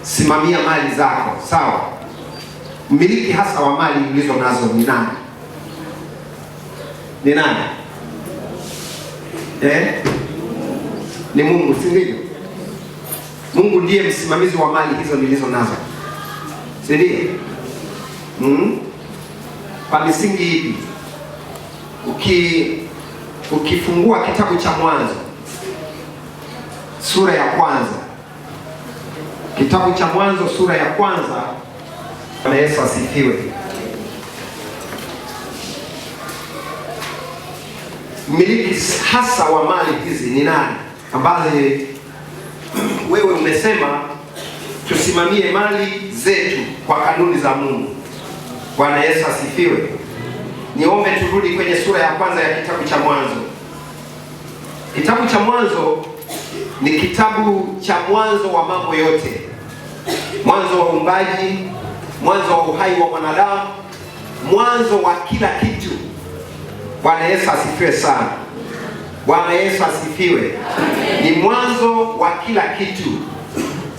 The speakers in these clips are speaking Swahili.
simamia mali zako, sawa? Mmiliki hasa wa mali ulizo nazo ni nani? Ni nani? Ni Mungu, si ndivyo? Mungu ndiye msimamizi wa mali hizo nilizo nazo, si ndio? Kwa misingi ipi? Ukifungua kitabu cha Mwanzo sura ya kwanza, kitabu cha Mwanzo sura ya kwanza. Bwana Yesu asifiwe. Mmiliki hasa wa mali hizi ni nani, ambazo wewe umesema tusimamie mali zetu kwa kanuni za Mungu? Bwana Yesu asifiwe. Niombe turudi kwenye sura ya kwanza ya kitabu cha Mwanzo. Kitabu cha Mwanzo ni kitabu cha mwanzo wa mambo yote, mwanzo wa uumbaji, mwanzo wa uhai wa mwanadamu, mwanzo wa kila kitu. Bwana Yesu asifiwe sana. Bwana Yesu asifiwe. Ni mwanzo wa kila kitu.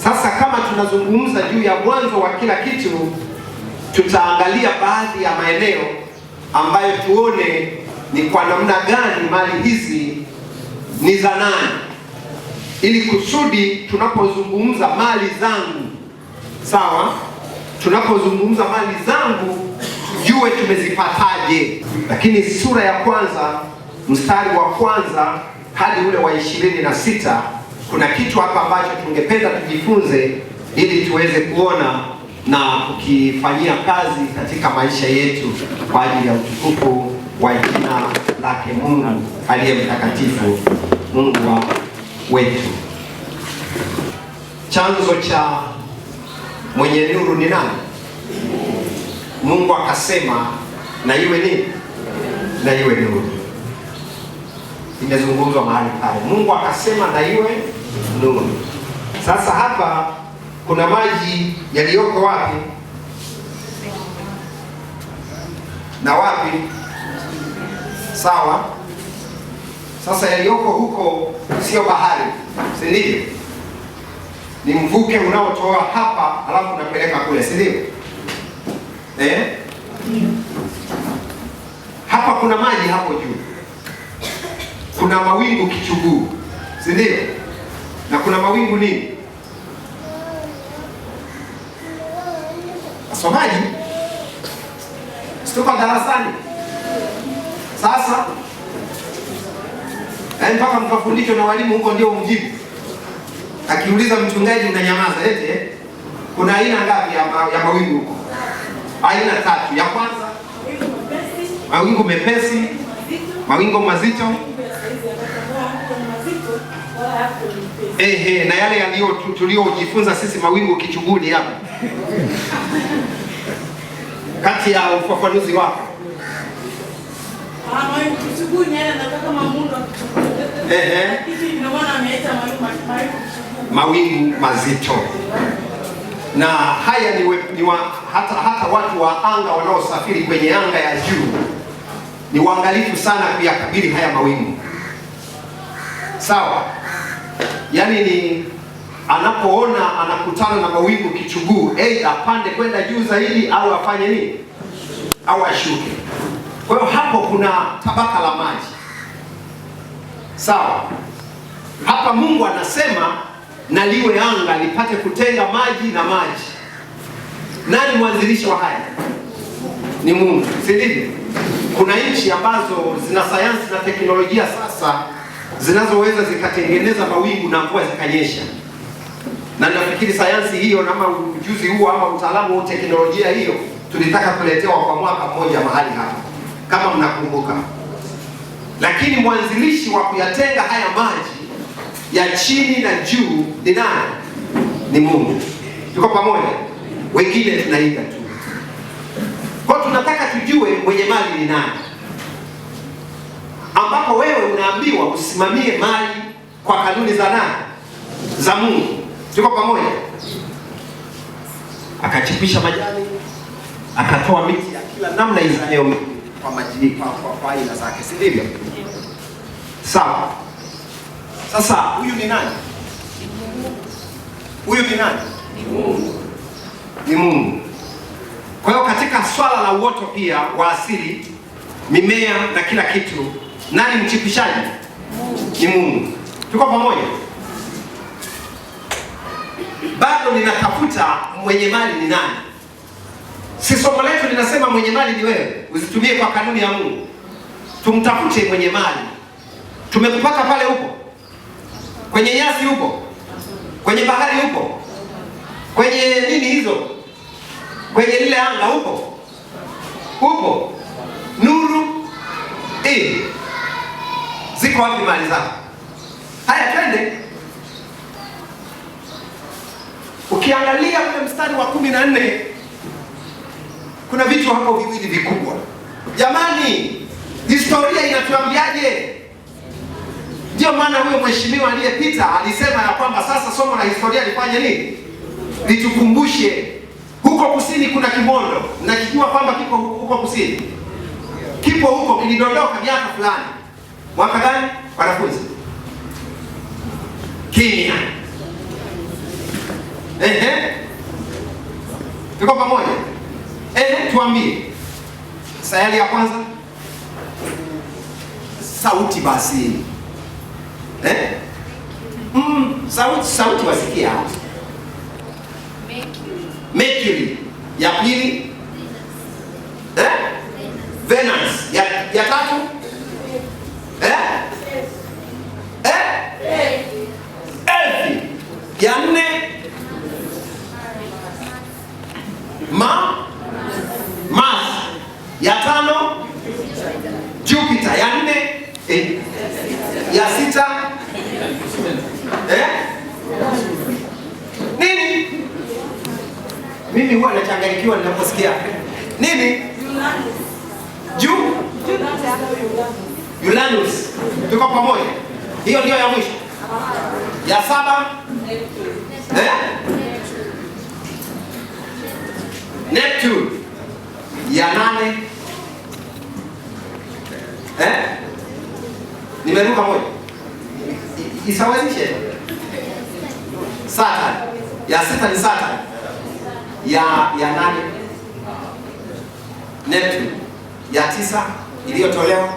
Sasa kama tunazungumza juu ya mwanzo wa kila kitu, tutaangalia baadhi ya maeneo ambayo tuone ni kwa namna gani mali hizi ni za nani, ili kusudi tunapozungumza mali zangu, sawa, tunapozungumza mali zangu tujue tumezipataje. Lakini sura ya kwanza mstari wa kwanza hadi ule wa 26 kuna kitu hapa ambacho tungependa tujifunze ili tuweze kuona na kukifanyia kazi katika maisha yetu kwa ajili ya utukufu wa jina lake Mungu aliye mtakatifu, Mungu wetu. Chanzo cha mwenye nuru ni nani? Mungu akasema na iwe nini? Na iwe nuru. Imezungumzwa mahali pale. Mungu akasema na iwe nuru. Sasa hapa kuna maji yaliyoko wapi na wapi? Sawa. Sasa yaliyoko huko sio bahari, si ndio? Ni mvuke unaotoa hapa alafu unapeleka kule, si ndio? Hapa kuna maji hapo juu, kuna mawingu kichuguu, si ndio? Na kuna mawingu nini? Wasomaji, sitoka darasani sasa mpaka mkafundishwa na walimu huko ndio umjibu. Akiuliza mchungaji unanyamaza eti. Kuna aina ngapi ya mawingu huko? Aina 3. Ya kwanza mawingu mepesi, mawingu mazito, na yale yaliyo tuliojifunza sisi mawingu kichuguni hapa. Kati ya ufafanuzi wako mawingu kichuguni yanataka kama muundo wa kichuguni. Ndio maana ameita mawingu mazito. Na haya hata watu wa anga wanaosafiri kwenye anga ya juu ni waangalifu sana kuyakabili haya mawingu, sawa? Yaani ni anapoona anakutana na mawingu kichuguu, aidha apande kwenda juu zaidi au afanye nini, au ashuke. Kwa hiyo hapo kuna tabaka la maji, sawa? Hapa Mungu anasema na liwe anga lipate kutenga maji na maji. Nani mwanzilishi wa haya? Ni Mungu, si ndivyo? Kuna nchi ambazo zina sayansi na teknolojia sasa zinazoweza zikatengeneza mawingu na mvua zikanyesha. Na nafikiri sayansi hiyo na ujuzi huo ama utaalamu wa teknolojia hiyo tulitaka kuletewa kwa mwaka mmoja mahali hapa, kama mnakumbuka. Lakini mwanzilishi wa kuyatenga haya maji ya chini na juu ni nani? Ni Mungu. Tuko pamoja? Wengine tunaiga tu. Kwa tunataka tujue mwenye mali ni nani, ambapo wewe unaambiwa usimamie mali kwa kanuni za nani? Za Mungu. Tuko pamoja? Akachipisha majani, akatoa miti ya kila namna izayo kwa majini kwa aina zake, si ndivyo? Sawa. Sasa huyu ni nani? Huyu ni nani? Ni Mungu. Kwa hiyo katika swala la uoto pia wa asili, mimea na kila kitu, nani mchipishaji? Ni Mungu. Tuko pamoja? Bado ninatafuta mwenye mali ni nani. Si somo letu linasema mwenye mali ni wewe, usitumie kwa kanuni ya Mungu. Tumtafute mwenye mali. Tumekupata pale huko, kwenye nyasi huko, kwenye bahari huko, kwenye nini hizo, kwenye lile anga huko, huko nuru ziko wapi mali zako? Haya, twende. Ukiangalia ule mstari wa 14 kuna vitu hapo viwili vikubwa. Jamani, historia inatuambiaje? Ndio maana huyo mheshimiwa aliyepita alisema ya kwamba sasa somo la historia lifanye nini? Litukumbushe huko kusini kuna kimondo. Mnakijua kwamba kipo huko kusini? Kipo huko, kilidondoka miaka fulani. Mwaka gani wanafunzi? Kenya. Tuko pamoja? Tuambie. Sayari ya kwanza. Sauti basi. Sauti wasikia. Mercury. Ya pili? Venus. Ya tatu? Earth. Ya nne? Mars. Ya tano? Jupiter. Ya nne? Ya sita? Nini? Mimi huwa nachanganyikiwa ninaposikia nini? Uranus. Tuko pamoja? Hiyo ndio ya mwisho. Ya saba? Neptune. Ya nane? Nimeruka moja. Isawazishe. Saturn. Ya sita ni Saturn. Ya nane? Neptune. Ya tisa iliyotolewa?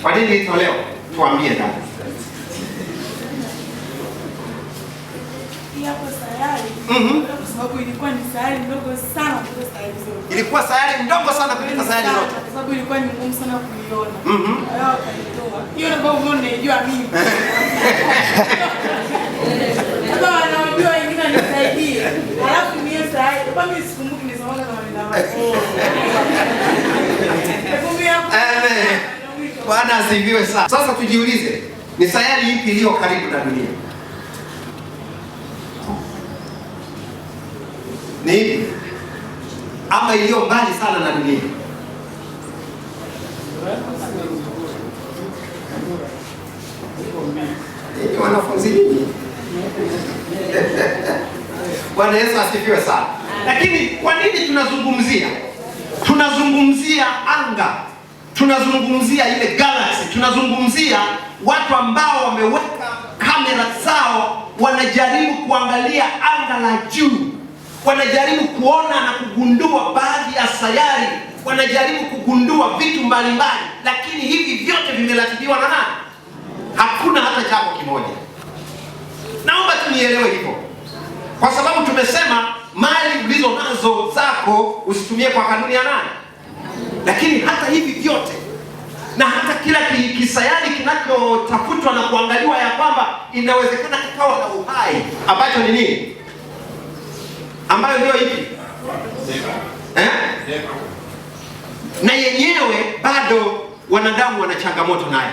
Kwa nini ilitolewa? Tuambie dada. Hapo sayari. Kwa sababu ilikuwa ni sayari ndogo sana kuliko sayari zote. Ilikuwa sayari ndogo sana kuliko sayari zote. Kwa sababu ilikuwa ni ngumu sana kuiona. Wao wakaitoa. Hiyo ndio ambao unaijua mimi. Kama wanaojua wengine nisaidie. Alafu mimi sayari, kwa mimi sikumbuki nisomanga kama nilama. Amen. Bwana asifiwe sana. Sasa tujiulize, ni sayari ipi iliyo karibu na dunia? Ni ama iliyo mbali sana na dunia? Ni wanafunzi nini? Bwana Yesu asifiwe sana. Lakini kwa nini tunazungumzia? Tunazungumzia anga. Tunazungumzia ile galaxy. Tunazungumzia watu ambao wameweka kamera zao, wanajaribu kuangalia anga la juu. Wanajaribu kuona na kugundua baadhi ya sayari, wanajaribu kugundua vitu mbalimbali, lakini hivi vyote vimeratibiwa na nani? Hakuna hata jambo kimoja. Naomba tunielewe hivyo, kwa sababu tumesema mali ulizo nazo zako usitumie kwa kanuni ya nani. Lakini hata hivi vyote na hata kila kisayari kinachotafutwa na kuangaliwa ya kwamba inawezekana kikawa na uhai, ambacho ni nini? Ambayo ndio ipi? Na yenyewe bado wanadamu wana changamoto naye,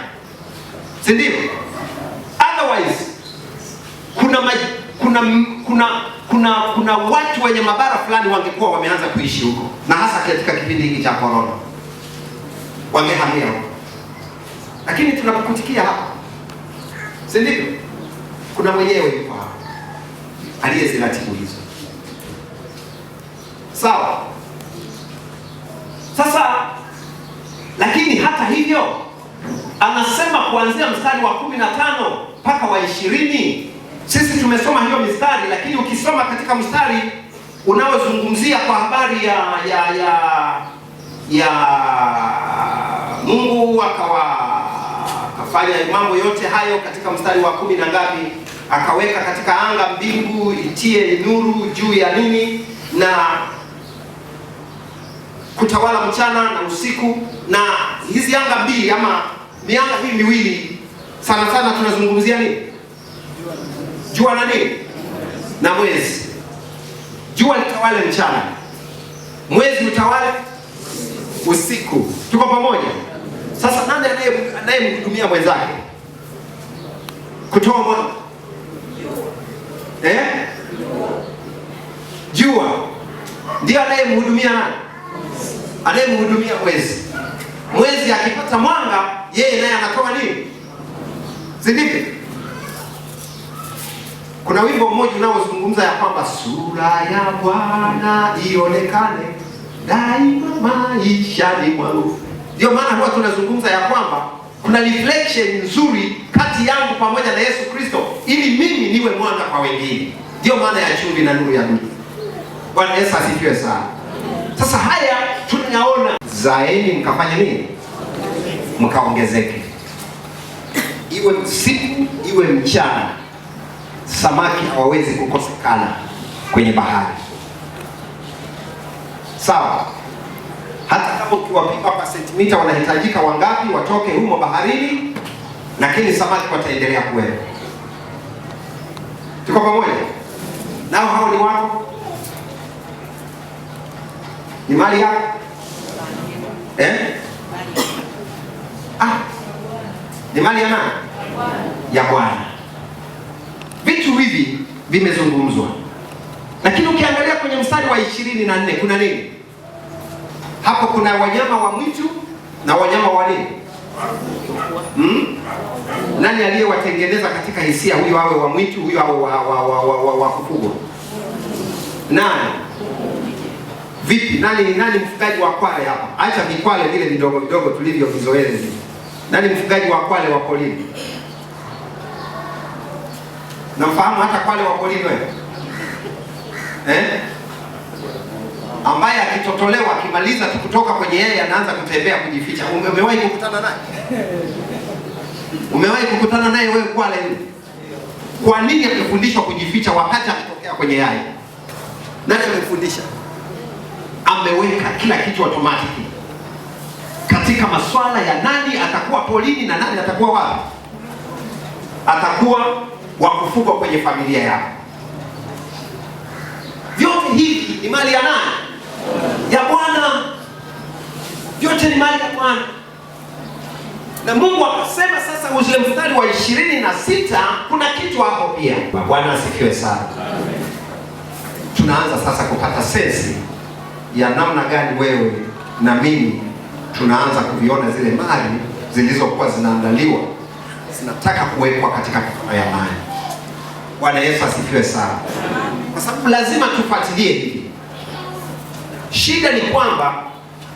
si ndio? Otherwise kuna watu wenye mabara fulani wangekuwa wameanza kuishi huko, na hasa katika kipindi hiki cha corona wangehamia huko. Lakini tunapokutikia hapa, si ndio? Kuna mwenyewe yuko hapa aliyeziratibu hizo. Sawa. Sasa lakini hata hivyo anasema kuanzia mstari wa 15 mpaka wa 20, sisi tumesoma hiyo mistari, lakini ukisoma katika mstari unaozungumzia kwa habari ya Mungu akafanya mambo yote hayo katika mstari wa 10 na ngapi, akaweka katika anga mbingu itie nuru juu ya nini, na kutawala mchana na usiku. Na hizi anga mbili ama mianga hii miwili sana sana tunazungumzia nini? Jua na nini? Na mwezi. Jua litawale mchana, mwezi utawale usiku. Tuko pamoja? Sasa nani anayemhudumia mwenzake kutoa mwanga? Jua ndio anayemhudumia nani? Anayemhudumia mwezi. Mwezi akipata mwanga, yeye naye anatoa nini? Zinipe. Kuna wimbo mmoja unaozungumza ya kwamba sura ya Bwana ionekane daima maishani mwangu. Ndio maana huwa tunazungumza ya kwamba kuna reflection nzuri kati yangu pamoja na Yesu Kristo, ili mimi niwe mwanga kwa wengine. Ndio maana ya chumvi na nuru ya dunia. Bwana Yesu asifiwe sana. Sasa haya tunayaona, zaeni mkafanya nini? Mkaongezeke. Iwe usiku iwe mchana, samaki hawawezi kukosekana kwenye bahari. Sawa? Hata kama ukiwapima kwa sentimita wanahitajika wangapi watoke humo baharini, lakini samaki wataendelea kuwepo. Tuko pamoja? Nao hao ni wako? Ni mali yako? Ni mali ya nani? Ya Bwana. Vitu hivi vimezungumzwa, lakini ukiangalia kwenye mstari wa 24 kuna nini hapo? Kuna wanyama wa mwitu na wanyama wa nini? Nani aliyewatengeneza katika hisia? Huyo awe wa mwitu, huyo awe wa kufugwa? Nani? Vipi? Nani mfugaji wa kwale hapa? Acha vikwale vile vidogo vidogo tulivyo vizoezi. Nani mfugaji wa kwale wa polini? Namfahamu hata kwale wa polini wewe? Ambaye akitotolewa akimaliza tu kutoka kwenye yeye anaanza kutembea kujificha. Umewahi kukutana naye? Umewahi kukutana naye wewe kwale yule? Kwa nini amefundishwa kujificha wakati akitokea kwenye yai? Nani amemfundisha? Ameweka kila kitu automatic katika masuala ya nani atakuwa polini na nani atakuwa wapi, atakuwa wa kufugwa kwenye familia yako. Vyote hivi ni mali ya nani? Ya Bwana. Vyote ni mali ya Bwana. Na Mungu akasema sasa ule mstari wa 26 kuna kitu hapo pia. Bwana asifiwe sana. Tunaanza sasa kupata sensi ya namna gani wewe na mimi tunaanza kuviona zile mali zilizokuwa zinaandaliwa zinataka kuwekwa katika mikono ya mali. Bwana Yesu asifiwe sana. Kwa sababu lazima tufuatilie hivi. Shida ni kwamba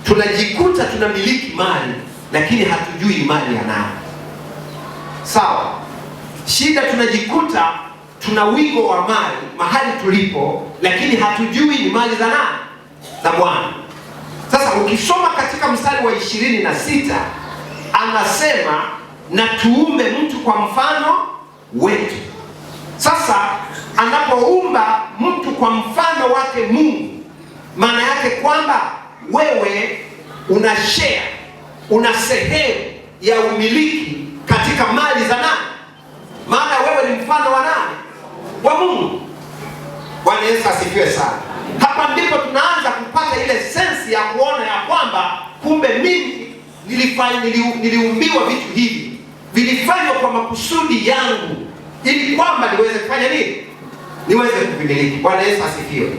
tunajikuta tunamiliki mali lakini hatujui mali ya nani. Sawa? Shida tunajikuta tuna wigo wa mali mahali tulipo lakini hatujui ni mali za nani? Za Bwana. Sasa ukisoma katika mstari wa 26 anasema na tuumbe mtu kwa mfano wetu. Sasa anapoumba mtu kwa mfano wake Mungu, maana yake kwamba wewe una share, una sehemu ya umiliki katika mali za nani? Maana wewe ni mfano wa nani? Wa Mungu. Bwana Yesu asifiwe sana. Hapa ndipo tunaanza kupata ile sensi ya kuona ya kwamba kumbe mimi niliumbiwa vitu hivi, vilifanywa kwa makusudi yangu ili kwamba niweze kufanya nini? Niweze kuvimiliki. Bwana Yesu asifiwe.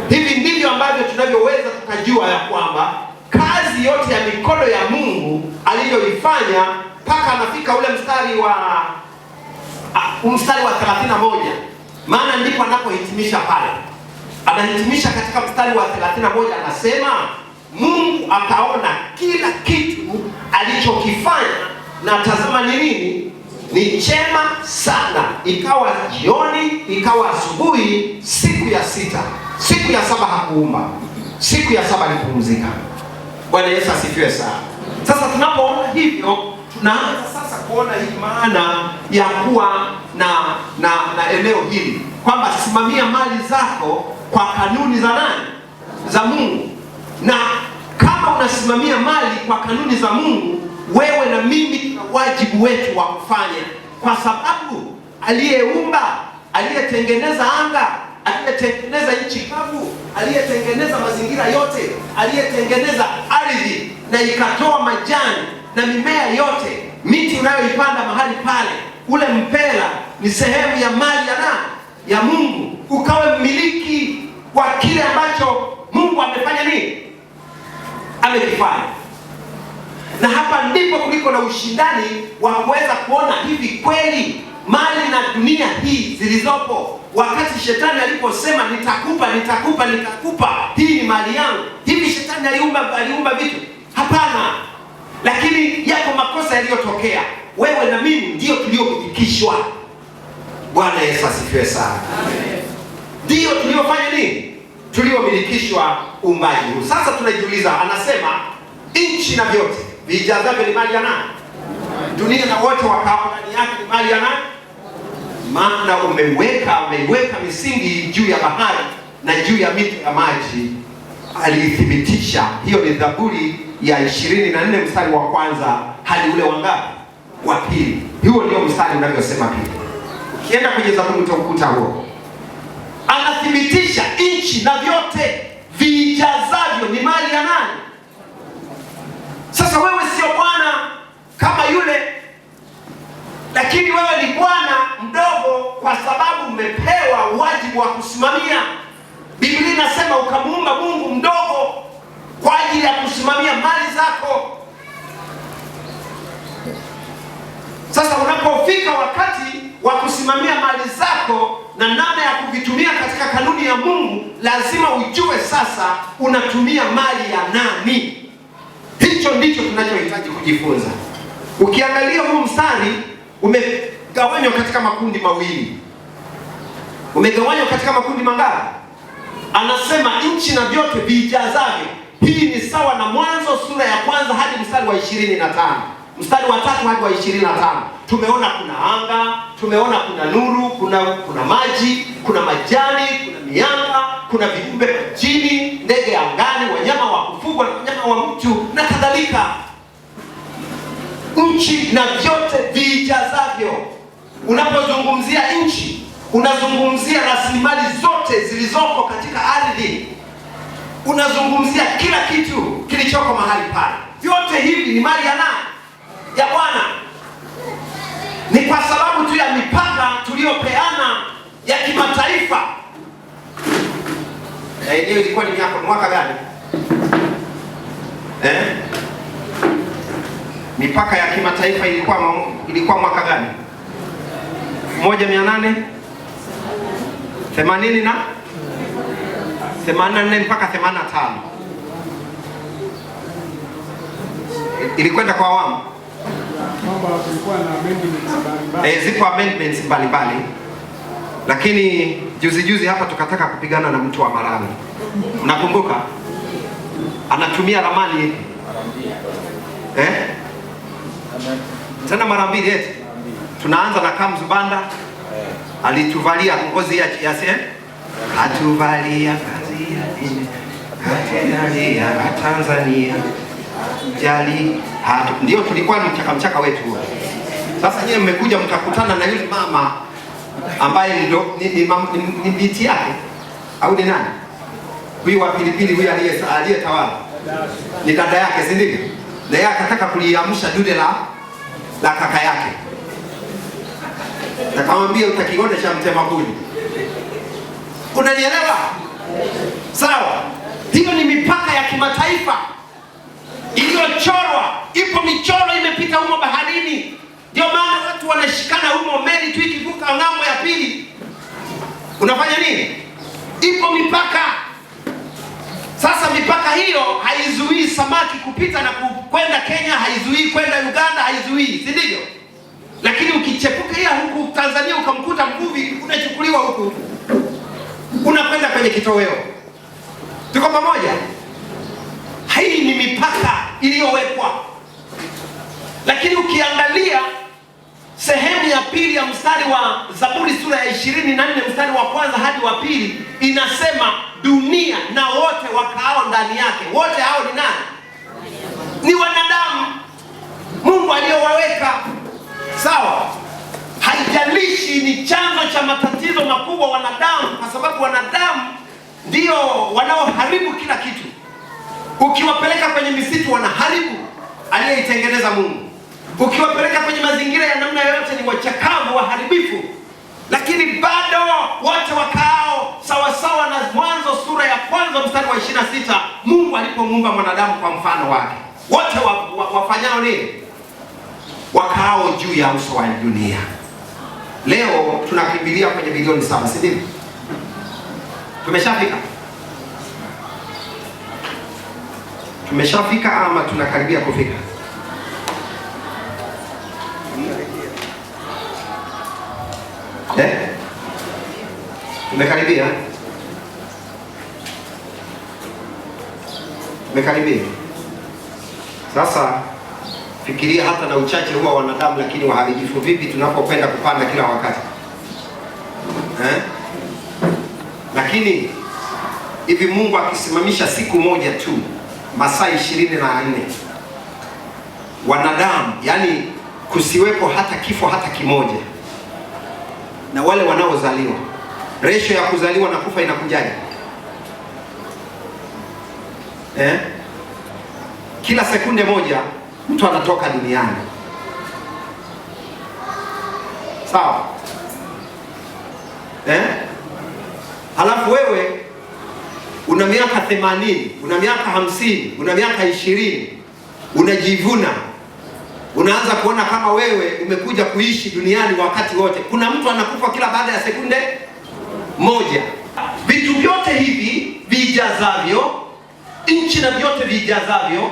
Hivi ndivyo ambavyo tunavyoweza tukajua ya kwamba kazi yote ya mikono ya Mungu aliyoifanya mpaka anafika ule mstari wa 31. Maana ndipo anapohitimisha pale. Anahitimisha katika mstari wa 31 anasema Mungu akaona kila kitu alichokifanya na tazama ni nini? Ni chema sana. ikawa jioni, ikawa asubuhi, siku ya 6. Siku ya 7 hakuumba, siku ya 7 alipumzika. Bwana Yesu asifiwe sana. Sasa tunapoona hivyo, tunaanza sasa kuona hii maana ya kuwa na eneo hili, kwamba simamia mali zako kwa kanuni za nani? Za Mungu. Na kama unasimamia mali kwa kanuni za Mungu, wewe na mimi tuna wajibu wetu wa kufanya, kwa sababu aliyeumba, aliyetengeneza anga, aliyetengeneza nchi kavu, aliyetengeneza mazingira yote, aliyetengeneza ardhi na ikatoa majani na mimea yote, miti unayoipanda mahali pale, ule mpela ni sehemu ya mali ya nani? Ya Mungu. Ukawe mmiliki wa kile ambacho Mungu amefanya nini? Amekifanya. Na hapa ndipo kuliko na ushindani wa kuweza kuona hivi kweli mali na dunia hii zilizopo, wakati shetani aliposema nitakupa, hii ni mali yangu. Hivi shetani aliumba vitu? Hapana. Lakini yako makosa yaliyotokea, wewe na mimi ndio tuliomilikishwa. Bwana Yesu asifiwe sana. Amen. Ndio tuliofanya nini? Tuliomilikishwa uumbaji huu. Sasa tunajiuliza, anasema nchi na vyote vijazavyo ni mali ya nani? Dunia na wote wakao ndani yake ni mali ya nani? Maana umeiweka misingi juu ya bahari na juu ya mito ya maji. Alithibitisha. Hiyo ni Zaburi ya 24 mstari wa kwanza hadi ule wangapi? Wa pili. Huo ndio mstari unavyosema pili. Ukienda kwenye Zaburi utakuta huo. Anathibitisha nchi na vyote vijazavyo ni mali ya nani? Sasa wewe sio bwana kama yule, lakini wewe ni bwana mdogo kwa sababu umepewa wajibu wa kusimamia. Biblia inasema ukamuumba Mungu mdogo kwa ajili ya kusimamia mali zako. Sasa unapofika wakati wa kusimamia mali zako na namna ya kuvitumia katika kanuni ya Mungu, lazima ujue sasa unatumia mali ya nani. Hicho ndicho tunachohitaji kujifunza. Ukiangalia huu mstari umegawanywa katika makundi mawili. Umegawanywa katika makundi mangapi? Anasema nchi na vyote vijazavyo. Hii ni sawa na Mwanzo sura ya 1 hadi mstari wa 25. Mstari wa 3 hadi wa 25. Tumeona kuna anga, tumeona kuna nuru, kuna maji, kuna majani, kuna mianga, kuna viumbe majini, ndege angani, wanyama wa kufugwa na wanyama wa mtu na kadhalika. Nchi na vyote vijazavyo. Unapozungumzia nchi, unazungumzia rasilimali zote zilizoko katika ardhi. Unazungumzia kila kitu kilichoko mahali pale. Vyote hivi ni mali ya nani? Ya Bwana. Ni kwa sababu tu ya mipaka tuliyopeana ya kimataifa. Hiyo ilikuwa ni mwaka gani? Mipaka ya kimataifa ilikuwa mwaka gani? 1880 na 84 mpaka 85. Ilikwenda kwa awamu. Ziko amendments mbalimbali. Lakini juzi hapa tukataka kupigana na mtu wa Malawi. Unakumbuka? Anatumia ramani ipi? Tena mara mbili eti. Tunaanza na Kamzubanda. Alituvalia ngozi ya atuvalia kazi ya Tanzania. Jali ndio tulikuwa ni mchaka wetu huo. Sasa nyie mmekuja mkakutana na yule mama ambaye ni binti yake au ni nani? Huyu wa Pilipili, huyu aliyetawala ni dada yake, si ndivyo? Na yeye akataka kuliamsha dude la kaka yake. Akamwambia utakiona cha mtema kuni. Unanielewa? Sawa. Hiyo ni mipaka ya kimataifa iliyochorwa. Ipo michoro imepita humo baharini. Ndio maana watu wanashikana humo, meli tu ikivuka ng'ambo ya pili. Unafanya nini? Ipo mipaka. Sasa mipaka hiyo haizuii samaki kupita na kwenda Kenya, haizuii kwenda Uganda, haizuii, si ndivyo? Lakini ukichepuka huku Tanzania ukamkuta mvuvi, unachukuliwa huku, unakwenda kwenye kitoweo. Tuko pamoja? Hii ni mipaka iliyowekwa. Lakini ukiangalia sehemu ya pili ya mstari wa Zaburi sura ya 24 mstari wa kwanza hadi wa pili inasema dunia na wote wakaao ndani yake. Wote hao ni nani? Ni wanadamu Mungu aliyowaweka. Sawa? Haijalishi ni chanzo cha matatizo makubwa wanadamu, kwa sababu wanadamu ndio wanaoharibu kila kitu. Ukiwapeleka kwenye misitu wanaharibu aliyeitengeneza Mungu. Ukiwapeleka kwenye mazingira ya namna yoyote ni wachakavu, waharibifu. Lakini bado wote wakaao sawasawa na Mwanzo sura ya kwanza mstari wa 26, Mungu alipomuumba mwanadamu kwa mfano wake. Wote wafanyao nini? Wakaao juu ya uso wa dunia. Leo tunakimbilia kwenye bilioni 7, si ndio? Tumeshafika? Tumeshafika ama tunakaribia kufika? Tumekaribia? Tumekaribia. Sasa fikiria hata na uchache huwa wanadamu, lakini waharibifu vipi tunapopenda kupanda kila wakati. Lakini hivi Mungu akisimamisha siku moja tu, masaa 24, wanadamu, yani kusiwepo hata kifo hata kimoja, na wale wanaozaliwa, ratio ya kuzaliwa na kufa inakujaje? Kila sekunde moja mtu anatoka duniani. Sawa? Halafu wewe una miaka 80, una miaka 50, una miaka 20, unajivuna, unaanza kuona kama wewe umekuja kuishi duniani wakati wote. Kuna mtu anakufa kila baada ya sekunde moja. Vitu vyote hivi vijazavyo, nchi na vyote vijazavyo,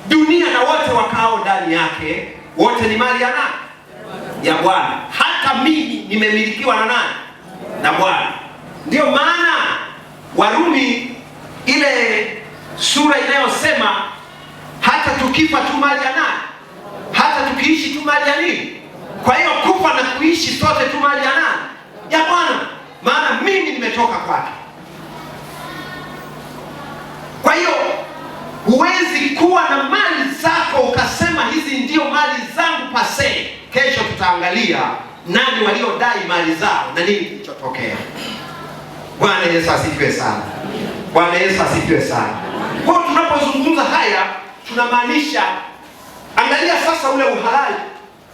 dunia na wote wakao ndani yake, wote ni mali ya nani? Ya Bwana. Hata mimi nimemilikiwa na nani? Na Bwana. Ndio maana Warumi ile sura inayosema hata tukifa tu mali ya nani? Hata tukiishi tu mali ya nini? Kwa hiyo kufa na kuishi sote tu mali ya nani? Ya Bwana. Maana mimi nimetoka kwake. Kwa hiyo huwezi kuwa na mali zako ukasema hizi ndio mali zangu pase. Kesho tutaangalia nani waliodai mali zao na nini kilichotokea. Bwana Yesu asifiwe sana. Bwana Yesu asifiwe sana. Kwa tunapozungumza haya tunamaanisha, angalia sasa ule uhalali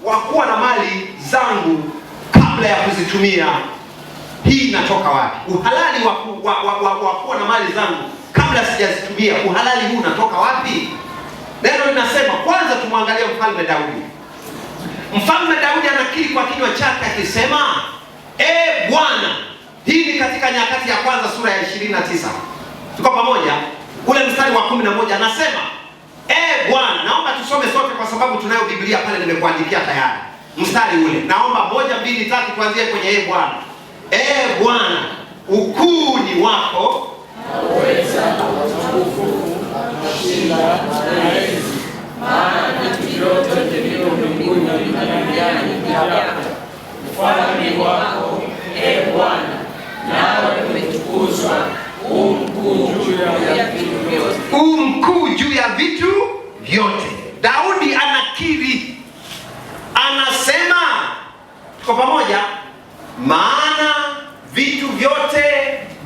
wa kuwa na mali zangu kabla ya kuzitumia. Hii inatoka wapi? Uhalali wa kuwa na mali zangu kabla sijazitumia, uhalali huu unatoka wapi? Neno linasema, kwanza tumwangalie mfalme Daudi. Mfalme Daudi anakiri kwa kinywa chake akisema, Bwana. Hii ni katika Nyakati ya kwanza sura ya 29. Tuko pamoja? Ule mstari wa 11 anasema, Bwana. Naomba tusome sote kwa sababu tunayo Biblia pale nimekuandikia tayari. Mstari ule. Naomba 1, 2, 3 tuanzie kwenye Bwana. Bwana, ukuu ni wako, naweza utukufu kushinda na enzi, maana vitu vyote vilivyo mbinguni na duniani ni vyako. Ufalme wako, Bwana, nawe umetukuzwa, mkuu juu ya vitu vyote. Daudi anakiri, anasema, tuko pamoja, maana vitu vyote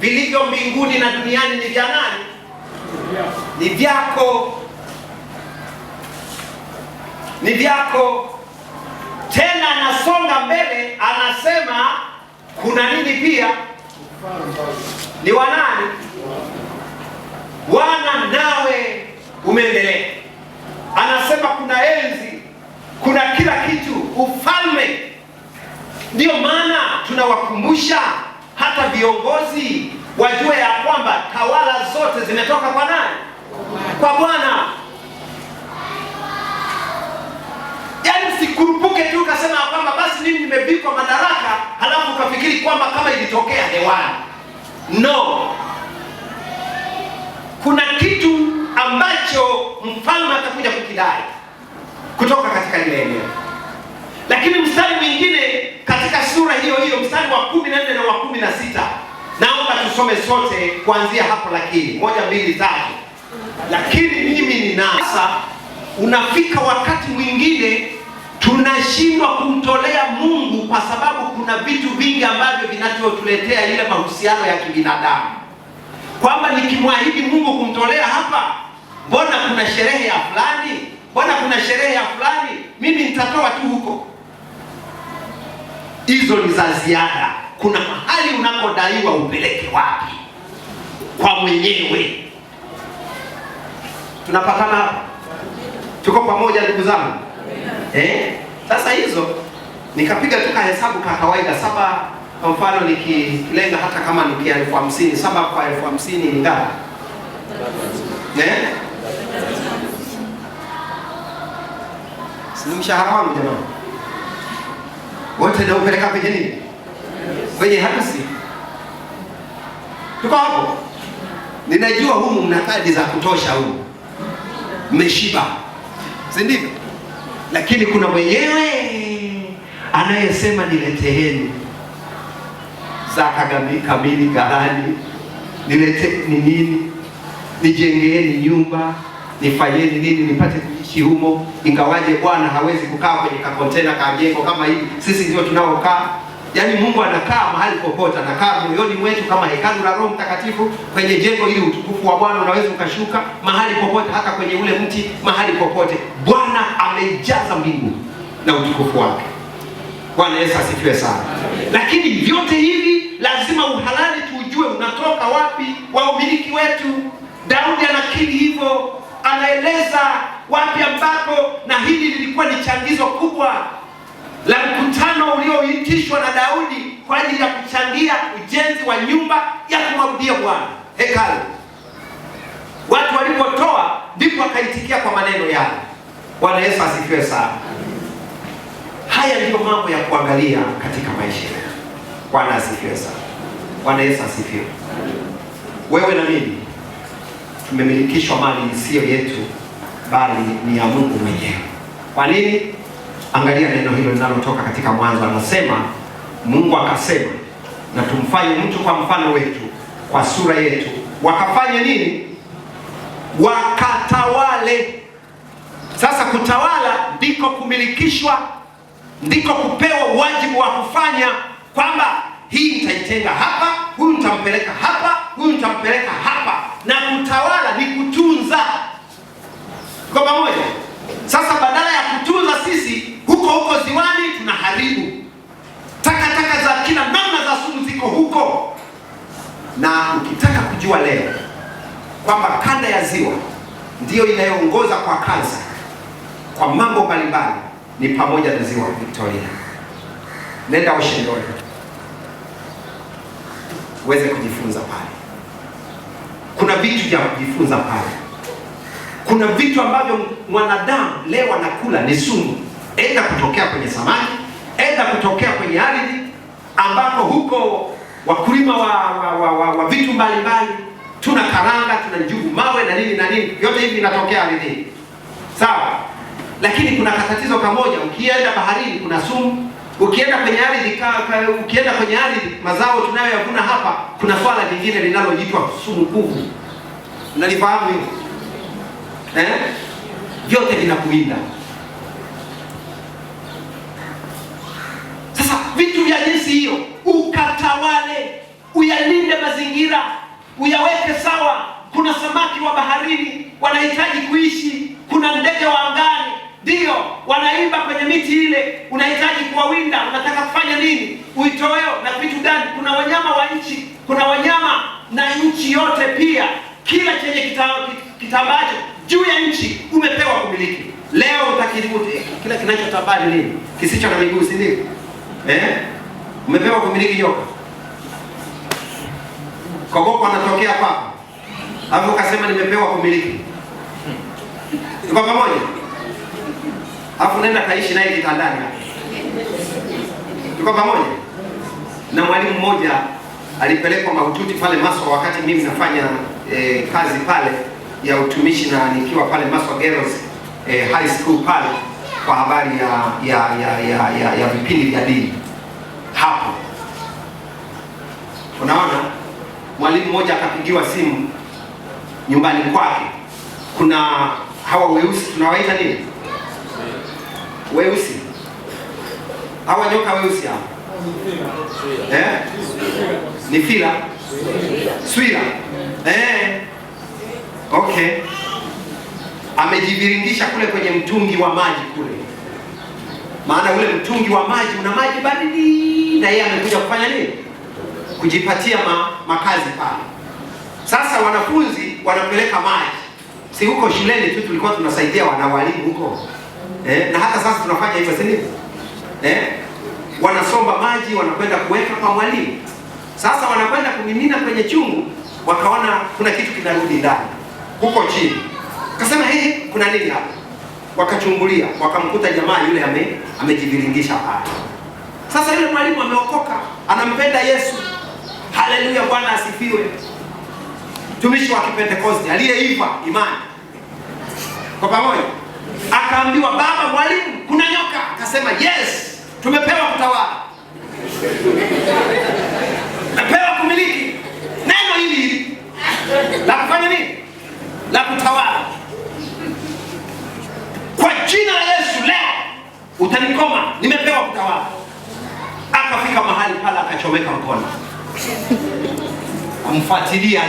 vilivyo mbinguni na duniani ni vya nani? Ni vyako. Ni vyako. Tena anasonga mbele, anasema kuna nini pia? Ni wa nani? Bwana, nawe umeendelea. Anasema kuna enzi, kuna kila kitu, ufalme. Ndio maana tunawakumbusha hata viongozi wajue ya kwamba tawala zote zimetoka kwa nani? Kwa Bwana. Yaani usikurupuke Usirupuke tu ukasema kwamba basi mimi nimevikwa madaraka, halafu ukafikiri kwamba kama ilitokea hewani. No, kuna kitu ambacho mfalme atakuja kukidai kutoka katika ile eneo. Lakini mstari mwingine katika sura hiyo hiyo, mstari wa 14 na wa 16, naomba tusome sote kuanzia hapo. Lakini 1, 2, 3. Lakini mimi ni nani? Sasa unafika wakati mwingine tunashindwa kumtolea Mungu kwa sababu kuna vitu vingi ambavyo vinavyotuletea ile mahusiano ya kibinadamu, kwamba nikimwahidi Mungu kumtolea hapa, mbona kuna sherehe ya fulani, mbona kuna sherehe ya fulani, mimi nitatoa tu huko. Hizo ni za ziada. Kuna mahali unakodaiwa upeleke wapi? Kwa mwenyewe. Tunapatana hapa? Tuko pamoja ndugu zangu? Sasa hizo nikapiga tu hesabu kwa kawaida. 7 kwa mfano nikilenga hata kama ni 50,000, 7 kwa 50,000 ni ngapi? Si mshahara wangu jamani. Wote ndio upeleka kwenye nini? Kwenye harusi. Tuko hapo. Ninajua humu mna kadi za kutosha humu. Mmeshiba. Si ndivyo? Lakini kuna mwenyewe anayesema nileteeni zaka kamili ghalani, nilete ni nini, nijengeeni nyumba, nifanyeni nini nipate kuishi humo, ingawaje Bwana hawezi kukaa kwenye kakontena ka jengo kama hivi. Sisi ndio tunaokaa. Yaani Mungu anakaa mahali popote, anakaa moyoni mwetu kama hekalu la Roho Mtakatifu kwenye jengo, ili utukufu wa Bwana unaweza ukashuka mahali popote, hata kwenye ule mti, mahali popote. Bwana amejaza mbingu na utukufu wake. Bwana Yesu asifiwe sana. Lakini vyote hivi lazima uhalali tujue unatoka wapi, wa umiliki wetu. Daudi anakiri hivyo, anaeleza wapi ambapo, na hili lilikuwa ni changizo kubwa la mkutano ulioitishwa na Daudi kwa ajili ya kuchangia ujenzi wa nyumba ya kumwabudia Bwana, hekalu. Watu walipotoa ndipo wakaitikia kwa maneno yale. Bwana Yesu asifiwe sana. Haya ndiyo mambo ya kuangalia katika maisha yetu. Bwana asifiwe sana. Bwana Yesu asifiwe. Wewe na mimi tumemilikishwa mali isiyo yetu, bali ni ya Mungu mwenyewe. Kwa nini? Angalia neno hilo linalotoka katika Mwanzo. Anasema Mungu akasema, na tumfanye mtu kwa mfano wetu, kwa sura yetu, wakafanye nini? Wakatawale. Sasa kutawala ndiko kumilikishwa, ndiko kupewa wajibu wa kufanya, kwamba hii nitaitenga hapa, huyu nitampeleka hapa, huyu nitampeleka hapa. Na kutawala ni kutunza. Kwa pamoja. Sasa badala ya kutunza sisi huko ziwani tunaharibu. Takataka za kila namna za sumu ziko huko. Na ukitaka kujua leo kwamba kanda ya ziwa ndiyo inayoongoza kwa kansa, kwa mambo mbalimbali, ni pamoja na ziwa Victoria. Nenda Ocean Road uweze kujifunza pale. Kuna vitu vya kujifunza pale. Kuna vitu ambavyo mwanadamu leo anakula ni sumu, aidha kutokea kwenye samaki, aidha kutokea kwenye ardhi, ambako huko wakulima wa vitu mbalimbali, tuna karanga, tuna njugu mawe na nini na nini, yote hivi vinatokea ardhini. Sawa? Lakini kuna tatizo kamoja, ukienda baharini kuna sumu, ukienda kwenye ardhi, mazao tunayoyavuna hapa, kuna swala lingine linaloitwa sumu kuvu. Unalifahamu hilo? Vyote vinakuinda. Sasa vitu vya jinsi hiyo ukatawale, uyalinde mazingira, uyaweke sawa. Kuna samaki wa baharini wanahitaji kuishi, kuna ndege wa angani ndio wanaimba kwenye miti ile, unahitaji kuwawinda, unataka kufanya nini? Uitoweo na vitu gani? Kuna wanyama wa nchi, kuna wanyama na nchi yote pia. Kila chenye kitambacho juu ya nchi umepewa kumiliki. Leo utakiributi kila kinachotambaa ni nini? Kisicho na miguu, si ndio? Umepewa kumiliki nyoka. Kogoko anatokea hapa. Hapo ukasema nimepewa kumiliki. Kwa pamoja. Alafu nenda kaishi naye kitandani. Tuko pamoja? Na mwalimu mmoja alipelekwa mahututi pale Maswa wakati mimi nafanya kazi pale ya utumishi na nikiwa pale Maswa Girls High School pale kwa habari ya vipindi vya dini. Hapo unaona, mwalimu mmoja akapigiwa simu nyumbani kwake. Kuna hawa weusi tunawaita nini? Weusi. Hawa nyoka weusi hapa. Ni fila. Swila. Okay. Amejiviringisha kule kwenye mtungi wa maji kule. Maana ule mtungi wa maji una maji baridi na yeye amekuja kufanya nini? Kujipatia makazi pale. Sasa wanafunzi wanapeleka maji. Si huko shuleni tu tulikuwa tunasaidia walimu huko. Na hata sasa tunafanya hivyo, si ndivyo? Wanasomba maji wanakwenda kuweka kwa mwalimu. Sasa wanakwenda kumimina kwenye chungu, wakaona kuna kitu kinarudi ndani huko chini. Akasema kuna nini hapa? Wakachungulia, wakamkuta jamaa yule amejiviringisha pale. Sasa yule mwalimu ameokoka, anampenda Yesu. Haleluya, Bwana asifiwe. Tumishi wa Kipentekoste aliyeiva imani. Kwa pamoja. Akaambiwa, baba mwalimu, kuna nyoka. Akasema yes, tumepewa kutawala. Tumepewa kumiliki. Neno hili la kufanya nini? La kutawala. Kwa jina la Yesu leo utanikoma, nimepewa kutawala. Akafika mahali pala akachomeka mkono. Amfuatilia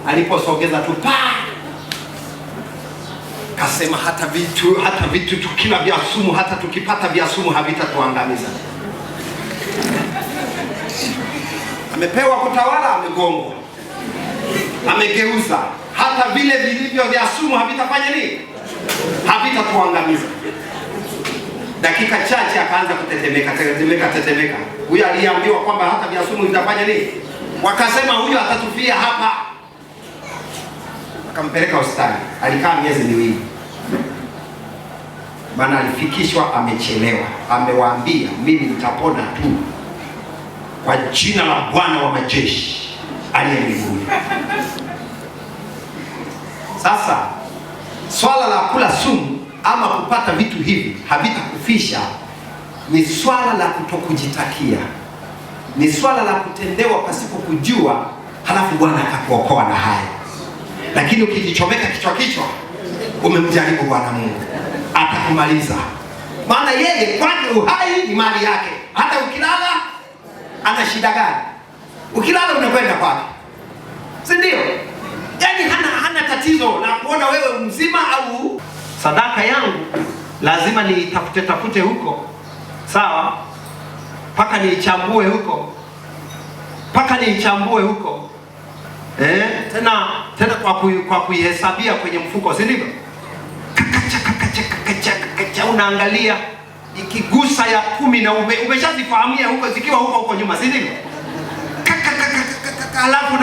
aliposogeza tu kasema hata vitu tukila vya sumu, hata tukipata vya sumu havitatuangamiza. Amepewa kutawala, amegongwa, amegeuza. Hata vile vilivyo vya sumu havitafanya nini? Havitatuangamiza. Dakika chache akaanza kutetemeka. Huyo aliambiwa kwamba hata vya sumu vitafanya nini? Wakasema huyo atatufia hapa. Akampeleka hospitali. Alikaa miezi miwili. Maana alifikishwa amechelewa. Amewaambia mimi nitapona tu kwa jina la Bwana wa majeshi aliye mbinguni. Sasa swala la kula sumu ama kupata vitu hivi havitakufisha ni swala la kutokujitakia. Ni swala la kutendewa pasipo kujua, halafu Bwana akakuokoa na haya. Lakini ukijichomeka kichwa umemjaribu Bwana Mungu, atakumaliza. Maana yeye kwake uhai ni mali yake. Hata ukilala ana shida gani? Ukilala unakwenda kwake, si ndio? Yaani hana tatizo la kuona wewe mzima au sadaka yangu lazima niitafute huko. Sawa? Paka niichambue huko. Tena kwa kuihesabia kwenye mfuko, si ndivyo? Kakacha unaangalia ikigusa ya 10 na umeshazifahamia huko zikiwa huko nyuma, si ndivyo? Alafu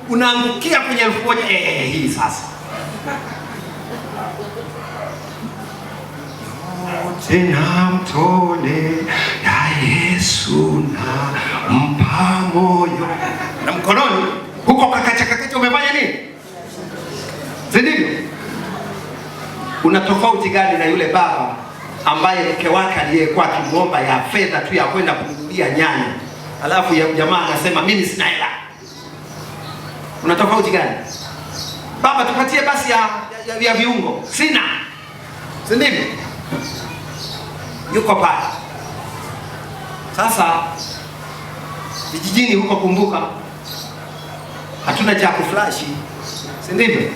unaangukia kwenye 1000. Hii sasa. Tena mtole ya Yesu na mpa moyo. Na mkononi huko kakacha umefanya nini? Si ndivyo? Una tofauti gani na yule baba ambaye mke wake aliyekuwa akimuomba ya fedha tu ya kwenda kununulia nyanya, alafu ya jamaa anasema mimi sina hela? Una tofauti gani? Baba, tupatie basi ya viungo. Sina. Si ndivyo? Yuko pale. Sasa vijijini huko, kumbuka, hatuna cha kuflash, si ndivyo?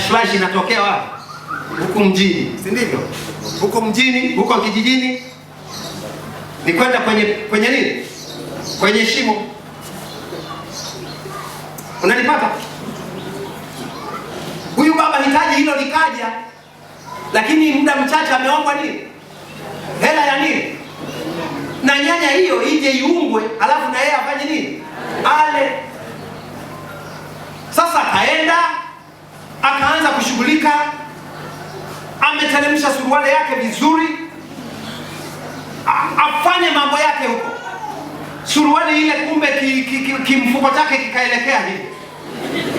Flash inatokea wapi? Huko mjini, si ndivyo? Huko mjini, huko kijijini ni kwenda kwenye nini? Kwenye shimo. Unanipata? Huyu baba hitaji hilo likaja, lakini muda mchache ameomba nini? Hela ya nini? Na nyanya hiyo ije iungwe, alafu na yeye afanye nini? Ale. Sasa kaenda akaanza kushughulika, ameteremsha suruali yake vizuri, yake huko, suruali ile, kumbe kimfuko chake kikaelekea hivi,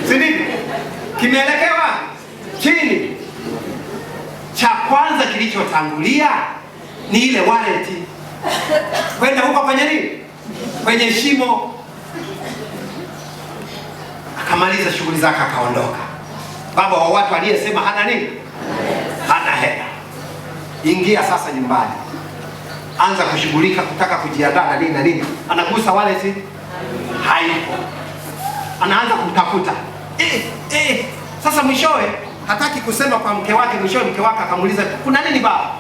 si ndivyo? Kimeelekewa chini. Cha kwanza kilichotangulia ni ile wallet kwenda huko kwenye nini, kwenye shimo. Akamaliza shughuli zake akaondoka. Baba wa watu aliyesema hana nini, hana hela. Ingia sasa nyumbani, anza kushughulika, kutaka kujiandaa na nini na nini. Anagusa wallet, haipo. Anaanza kutafuta sasa mwishowe hataki kusema kwa mke wake. Mwishowe mke wake akamuuliza, kuna nini baba?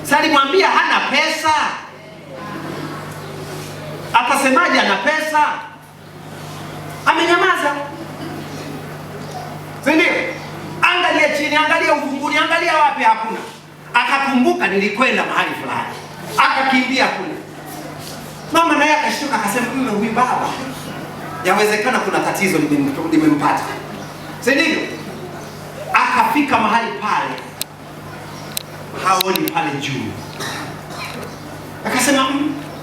Sasa alimwambia hana pesa. Atasemaje ana pesa? Amenyamaza, si ndio? Angalia chini, angalia ufunguni, angalia wapi, hakuna. Akakumbuka, nilikwenda mahali fulani, akakimbia kule. Mama naye akashtuka, akasema huyu baba yawezekana kuna tatizo limempata, si ndio? Akafika mahali pale, haoni pale juu. Akasema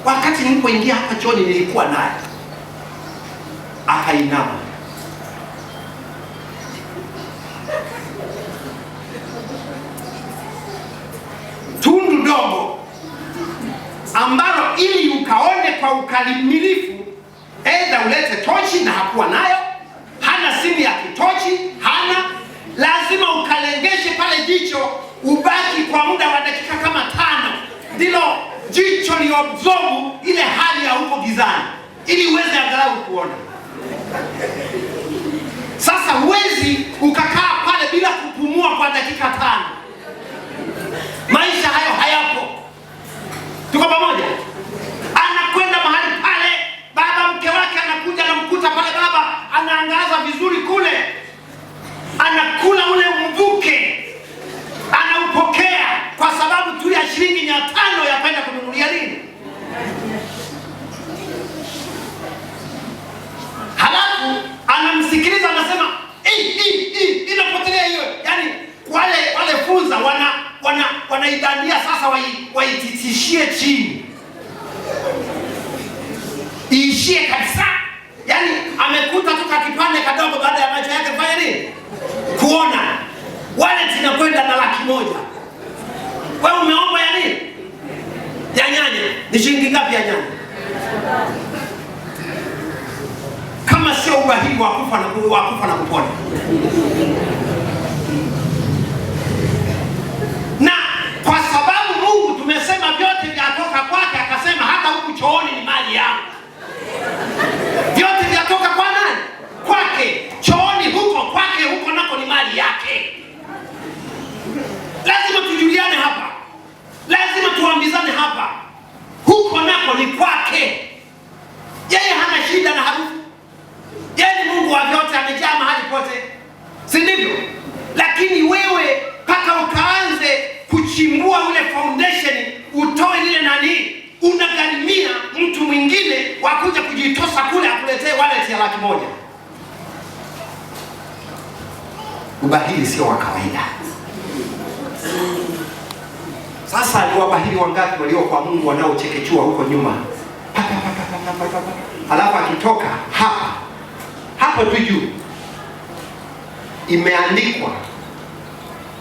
wakati nilipoingia hapa chooni nilikuwa naye. Akainama, tundu dogo ambalo ili ukaone kwa ukamilifu, aidha ulete tochi, na hakuwa nayo, hana simu ya kitochi, hana, lazima ukalengeshe pale jicho, ubaki kwa muda wa dakika kama 5, ndilo jicho liobzobu ile hali ya huko gizani, ili uweze angalau kuona. Sasa huwezi ukakaa pale bila kupumua kwa dakika 5. Maisha hayo hayapo. Tuko pamoja? Anakwenda mahali pale, baba mke wake anakuja, anamkuta pale, baba anaangaza vizuri kule, anakula ule mvuke, anaupokea kwa sababu tu ya shilingi 500 ya kwenda kununulia nini. Halafu anamsikiliza, anasema inapotelea hiyo. Yani wale funza wanaidania sasa waititishie chini, iishie kabisa. Yani amekuta tu kakipande kadogo, baada ya macho yake fanya nini, kuona. Wallet inakwenda na 100,000. Wewe umeomba ya nini, ya nyanya? Ni shilingi ngapi ya nyanya? Kama sio ubahili wa kufa na kupona. Na kwa sababu Mungu tumesema vyote vyatoka kwake, akasema hata huku chooni ni mali yangu. Vyote vyatoka kwa nani? Kwake. Chooni huko kwake, huko nako ni mali yake. Lazima tujuliane hapa, lazima tuambizane hapa. Huko nako ni kwake. Yeye hana shida na harufu. Yeye ni Mungu wa vyote, amejaa mahali pote, si ndivyo? Lakini wewe mpaka ukaanze kuchimbua ule foundation, utoe lile nani, unagharimia mtu mwingine wakuja kujitosa kule akuletee wallet ya 100,000. Ubahili sio wa kawaida. Sasa ni wabahili wangapi walio kwa Mungu wanaochekechua huko nyuma, alafu akitoka hapo tu juu imeandikwa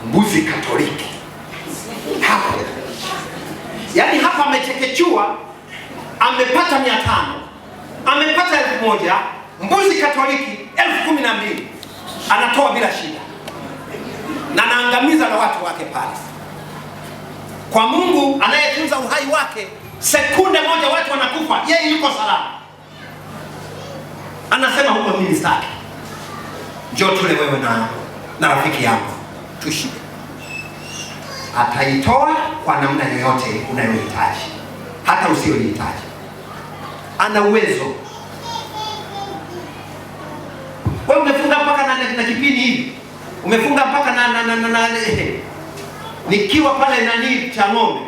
mbuzi Katoliki hapo. Yani hapa amechekechua, amepata 500, amepata 1,000, mbuzi Katoliki 12,000 anatoa bila shida, na anaangamiza na watu wake pale. Kwa Mungu anayetunza uhai wake, sekunde moja watu wanakufa, yeye yuko salama. Anasema huko mimi sitaki, njoo tule wewe na rafiki yangu tushike. Ataitoa kwa namna yoyote unayohitaji, hata usiyohitaji. Ana uwezo. Wewe umefunga mpaka na kipindi hivi, umefunga mpaka na nikiwa pale nani cha ng'ombe,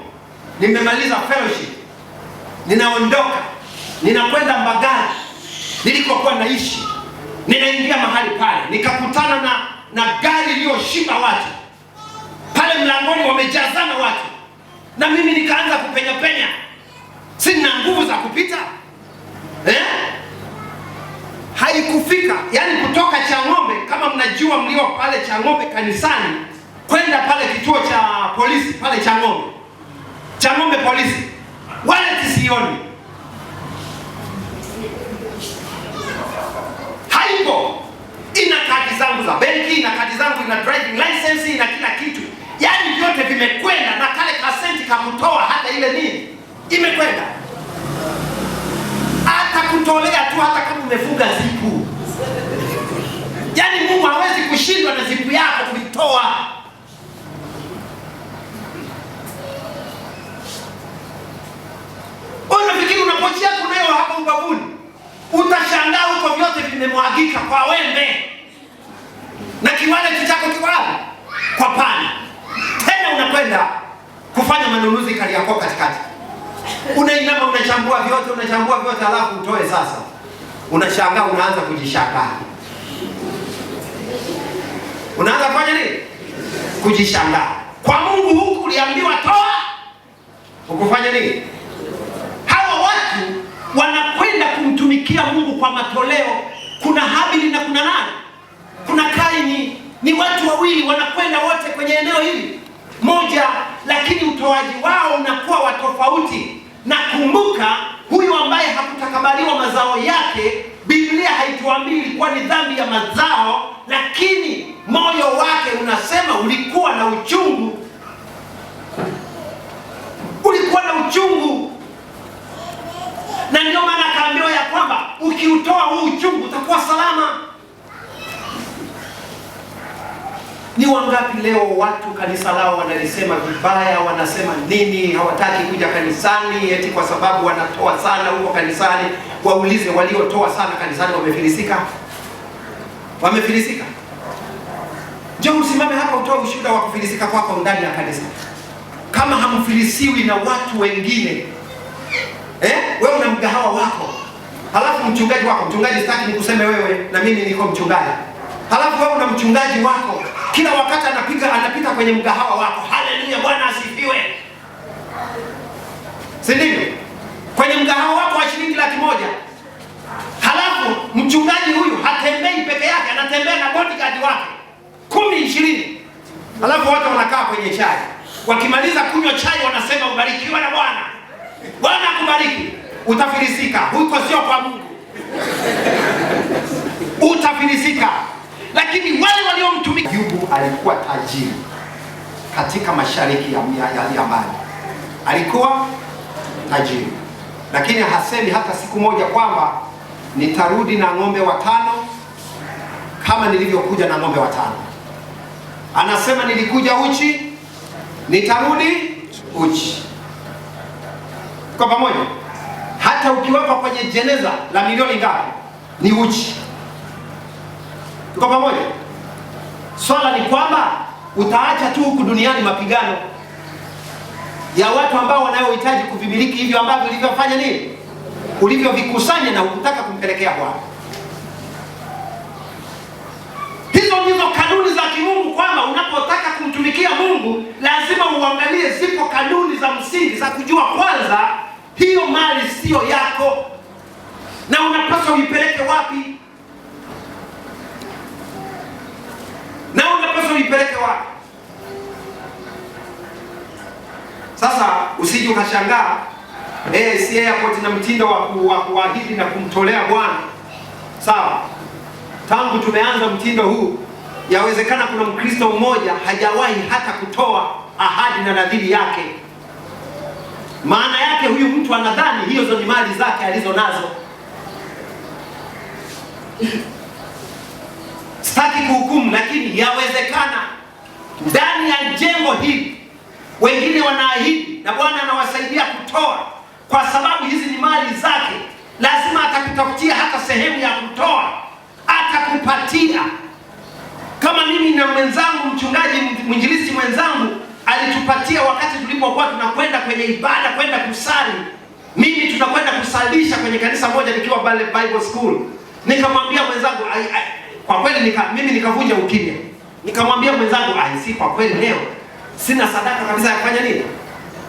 nimemaliza fellowship, ninaondoka, ninakwenda Mbagala nilikokuwa naishi, ninaingia mahali pale, nikakutana na gari iliyoshiba watu pale mlangoni, wamejazana watu, na Chang'ombe kanisani kwenda pale kituo cha polisi pale Chang'ombe polisi, wallet sioni, haipo. Ina kadi zangu za benki, ina kadi zangu, ina driving license, ina kila kitu, yaani vyote vimekwenda, na kale kasenti kakutoa hata ile nini imekwenda. Hata kutolea tu, hata kama umefunga zipu, yaani Mungu hawezi kushindwa na zipu yako kuitoa. Unafikiri una pochi yako nayo hapa ubavuni, utashangaa huko vyote vimemwagika kwa wembe, na kiwaleti chako kiwapi? Kwa pani. Tena unakwenda kufanya manunuzi Kariakoo katikati, unainama unachambua vyote, alafu utoe. Sasa unashangaa, unaanza kujishangaa. Unaanza kufanya nini? Kujishangaa. Kwa Mungu huku uliambiwa toa, ukufanya nini? Hawa watu wanakwenda kumtumikia Mungu kwa matoleo. Kuna Habili na kuna nani? Kuna Kaini. Ni watu wawili wanakwenda wote kwenye eneo hili moja, lakini utoaji wao unakuwa wa tofauti. Na kumbuka, huyu ambaye hakutakabaliwa mazao yake, Biblia haituambii ilikuwa ni dhambi ya mazao, lakini moyo wake unasema ulikuwa na uchungu. Na ndio maana akaambiwa ya kwamba ukiutoa huu uchungu utakuwa salama. Ni wangapi leo watu kanisa lao wanalisema vibaya, wanasema nini, hawataki kuja kanisani eti kwa sababu wanatoa sana huko kanisani. Waulize waliotoa sana kanisani wamefilisika. Njoo usimame hapa utoe ushuhuda wa kufilisika kwako ndani ya kanisa. Kama hamfilisiwi na watu wengine. Wewe una mgahawa wako, halafu mchungaji wako, mchungaji sitaki nikuseme wewe na mimi niko mchungaji. Halafu wewe una mchungaji wako, kila wakati anapita kwenye mgahawa wako. Haleluya, Bwana asifiwe. Si ndivyo? Kwenye mgahawa wako wa shilingi 100,000. Halafu mchungaji huyu hatembei peke yake, anatembea na bodyguard wake 10-20. Halafu watu wanakaa kwenye chai. Wakimaliza kunywa chai wanasema ubarikiwe na Bwana. Bwana akubariki. Utafilisika. Huko sio kwa Mungu. Utafilisika. Lakini wale waliomtumikia, Ayubu alikuwa tajiri katika mashariki ya mbali. Alikuwa tajiri. Lakini hasemi hata siku moja kwamba nitarudi na ng'ombe 5 kama nilivyokuja na ng'ombe 5. Anasema nilikuja uchi, nitarudi uchi. Kwa pamoja, hata ukiwekwa kwenye jeneza la milioni ngapi, ni uchi. Kwa pamoja, swala ni kwamba utaacha tu huku duniani mapigano ya watu ambao wanayohitaji kuvimiliki hivyo ambavyo ulivyofanya nini, ulivyovikusanya na ukutaka kumpelekea Bwana. Hizo ndizo kanuni za kimungu, kwamba unapotaka kumtumikia Mungu lazima uangalie zipo kanuni za msingi za kujua kwanza hiyo mali sio yako na unapaswa uipeleke wapi. Sasa usije ukashangaa si airport na mtindo wa kuahidi na kumtolea Bwana. Sawa. Tangu tumeanza mtindo huu, yawezekana kuna Mkristo mmoja hajawahi hata kutoa ahadi na nadhiri yake. Maana yake huyu mtu anadhani hizo ni mali zake alizo nazo. Sitaki kuhukumu, lakini yawezekana ndani ya jengo hili wengine wanaahidi na Bwana anawasaidia kutoa, kwa sababu hizi ni mali zake. Lazima atakutafutia hata sehemu ya kutoa, atakupatia. Kama mimi na mwenzangu mchungaji mwinjilisti mwenzangu alitupatia wakati tulipokuwa tunakwenda kwenye ibada kwenda kusali. Mimi tunakwenda kusalisha kwenye kanisa moja nikiwa Bible School. Nikamwambia mwenzangu kwa kweli mimi nikavunja ukimya. Nikamwambia mwenzangu si kwa kweli leo sina sadaka kabisa ya kufanya nini?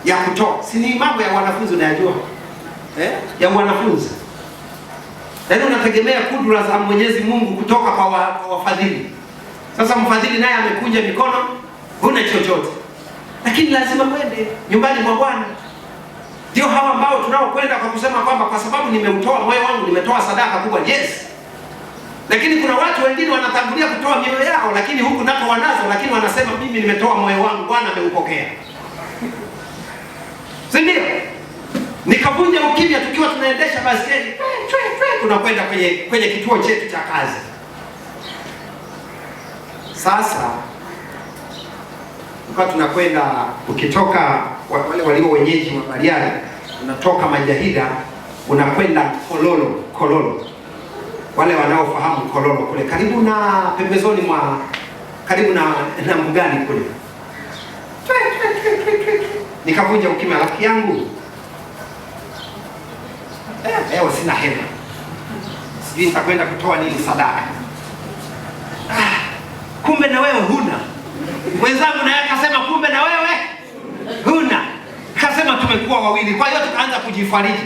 Ya kutoa. Si ni mambo ya wanafunzi unayajua? Ya wanafunzi. Yaani unategemea kudura za Mwenyezi Mungu kutoka kwa wafadhili. Sasa mfadhili naye amekunja mikono, huna chochote, lakini lazima kwende nyumbani mwa Bwana. Ndio hawa ambao tunaokwenda kwa kusema kwamba kwa sababu nimeutoa moyo wangu, nimetoa sadaka kubwa. Yes, lakini kuna watu wengine wanatangulia kutoa mioyo yao, lakini huku nako wanazo, lakini wanasema mimi nimetoa moyo wangu, Bwana ameupokea. Si ndio? Nikavunja ukimya tukiwa tunaendesha baskeli, tunakwenda kwenye kituo chetu cha kazi. Sasa tukawa tunakwenda, ukitoka wale walio wenyeji wa Bariadi, unatoka Majahida unakwenda Kololo. Wale wanaofahamu Kololo kule karibu na pembezoni mwa karibu na Mbugani kule. Nikavunja ukimya, rafiki yangu, leo sina hela, sijui nitakwenda kutoa nini sadaka. Kumbe na wewe huna. Mwenzangu naye akasema kumbe na wewe huna. Akasema tumekuwa wawili. Kwa hiyo tukaanza kujifariji,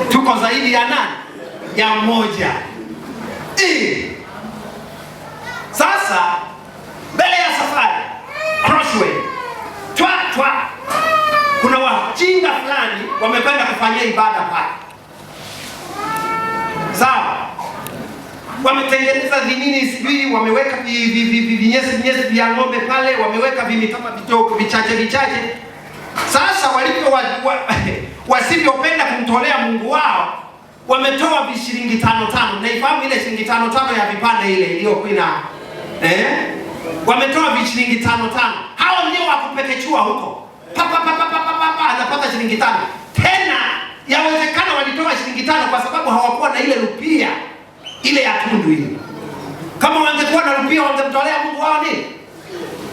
tuko zaidi ya nani? Ya mmoja. Sasa mbele ya safari Crossway, kuna wajinga fulani wamekwenda kufanyia ibada pale. Sawa, wametengeneza vinini sijui, wameweka vinyesi vya ng'ombe pale, wameweka vimitama vidogo vichache. Sasa walivyo wasivyopenda kumtolea Mungu wao, wametoa vishilingi 5. Naifahamu ile shilingi 5 ya vipande ile iliyokuwa wametoa vishilingi 5. Hao ndio wakupekechua huko, anapata shilingi 5. Tena yawezekana walitoa shilingi 5 kwa sababu hawakuwa na ile rupia ile ya tundu ile. Kama wangekuwa na rupia wangemtolea Mungu wao nini?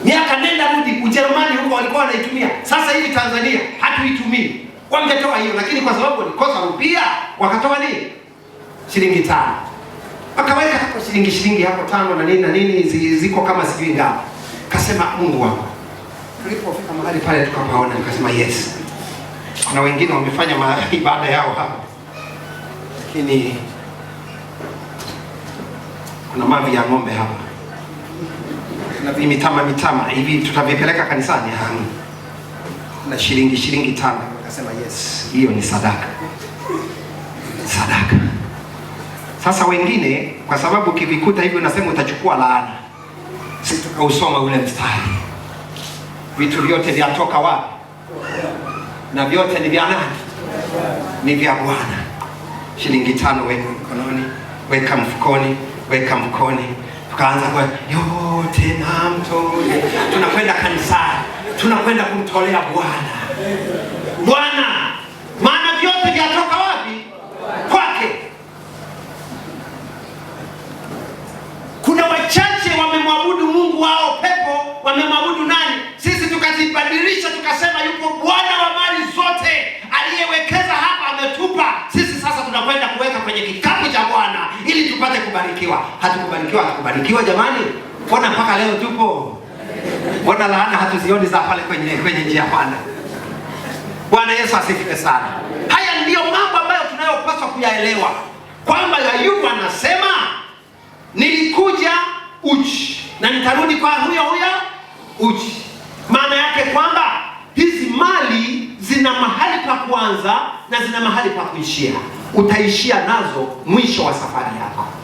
Miaka nenda rudi, Ujerumani huko walikuwa wanaitumia. Sasa hivi Tanzania hatuitumii. Wangetoa hiyo, lakini kwa sababu walikosa rupia wakatoa nini? Shilingi 5. Akaweka hapo shilingi hapo 5 na nini ziko kama sijui ngapi. Kasema Mungu wangu. Tulipofika mahali pale tukapaona, nikasema yes. Kuna wengine wamefanya ibada yao hapa, lakini kuna mavi ya ng'ombe hapa na vimitama hivi, tutavipeleka kanisani na shilingi 5. Akasema yes, hiyo ni sadaka. Sasa wengine kwa sababu kivikuta hivyo unasema utachukua laana. Sisi tukausoma ule mstari, vitu vyote vyatoka wapi? Na vyote ni vya nani? Ni vya Bwana. Shilingi 5 weka mkononi, weka mfukoni. Tukaanza kwa yote na mtole. Tunakwenda kanisani, tunakwenda kumtolea Bwana. Maana vyote vyatoka wapi? Kwake. Kuna wachache wamemwabudu Mungu wao pepo, wamemwabudu nani? Sisi tukazibadilisha, tukasema yupo Bwana wa mali zote aliyewekeza hapa, ametupa sisi. Sasa tunakwenda kuweka kwenye kikapu cha Bwana ili tupate kubarikiwa. Hatukubarikiwa jamani? Mbona mpaka leo tupo? Mbona laana hatuzioni za pale kwenye njia panda? Bwana Yesu asifiwe sana. Haya ndiyo mambo ambayo tunayopaswa kuyaelewa, kwamba Ayubu anasema nilikuja uchi na nitarudi kwa huyo uchi. Maana yake kwamba hizi mali zina mahali pa kuanza na zina mahali pa kuishia. Utaishia nazo mwisho wa safari yako.